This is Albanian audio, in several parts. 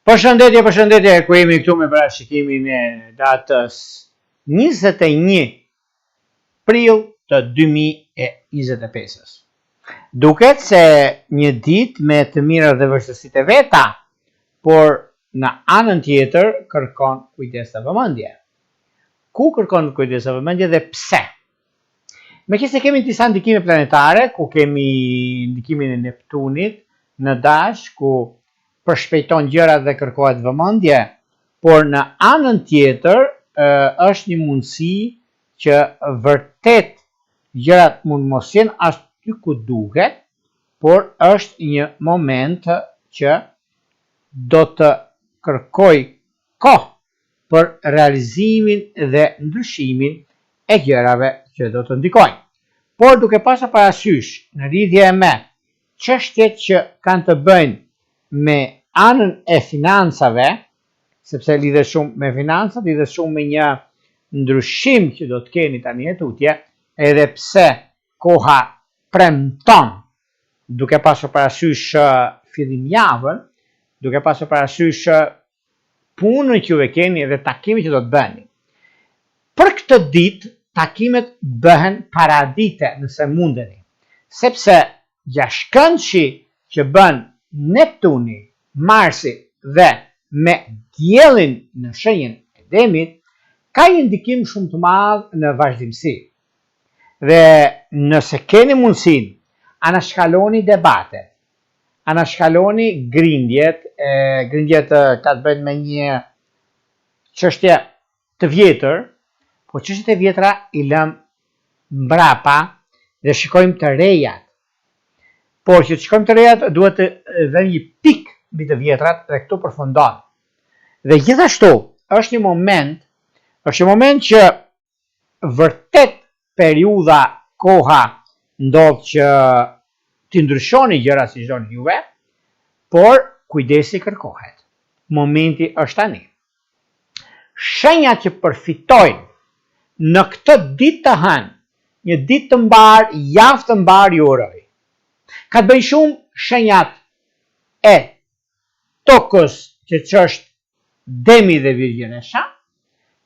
Përshëndetje, ku jemi këtu me parashikimin e datës 21 prill të 2025. Duket se një ditë me të mirat dhe vështirësitë e veta, por në anën tjetër kërkon kujdes dhe vëmendje. Ku kërkon kujdes dhe vëmendje dhe pse? Meqenëse kemi disa ndikime planetare, ku kemi ndikimin e Neptunit në dash, ku përshpejton gjërat dhe kërkohet vëmendje, por në anën tjetër është një mundësi që vërtet gjërat mund mos jenë ashtu ku duhet, por është një moment që do të kërkoj kohë për realizimin dhe ndryshimin e gjërave që do të ndikojnë. Por duke pasur parasysh në lidhje me çështjet që kanë të bëjnë me anën e financave, sepse lidhet shumë me financat, lidhet shumë me një ndryshim që do të keni tani e tutje, edhe pse koha premton, duke pasur parasysh fillim javën, duke pasur parasysh punën që e keni dhe takimin që do të bëni. Për këtë ditë, takimet bëhen paradite nëse mundeni, sepse gjashkëndshi që bën Neptuni, Marsi dhe me diellin në shenjën e Demit, ka një ndikim shumë të madh në vazhdimsi. Dhe nëse keni mundësinë, anashkaloni debatet, anashkaloni grindjet ka të bëjnë me një çështje të vjetër, po çështjet e vjetra i lëm mbrapa dhe shikojmë të rejat. Por që të shikojmë të rejat, duhet të dhe një pik mbi të vjetrat dhe këtu përfundon. Dhe gjithashtu, është një moment që vërtet periudha koha ndodh që të ndryshoni gjëra si çdoni juve, por kujdesi kërkohet. Momenti është tani. Shenjat që përfitojnë në këtë ditë të hënë, një ditë të mbar, javë të mbar ju uroj. Ka të bëjë shumë shenjat e tokës që është Demi dhe Virgjinesha,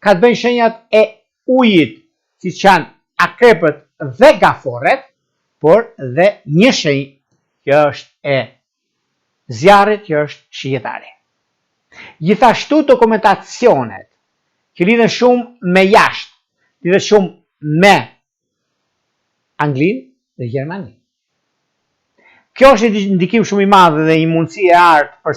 ka të bëjë shenjat e ujit si që janë akrepët dhe gaforet, por dhe një shenjë që është e zjarrit që është shijetari. Gjithashtu dokumentacionet që lidhen shumë me jashtë, lidhen shumë me Anglinë dhe Gjermaninë. Kjo është një ndikim shumë i madh dhe një mundësi e artë për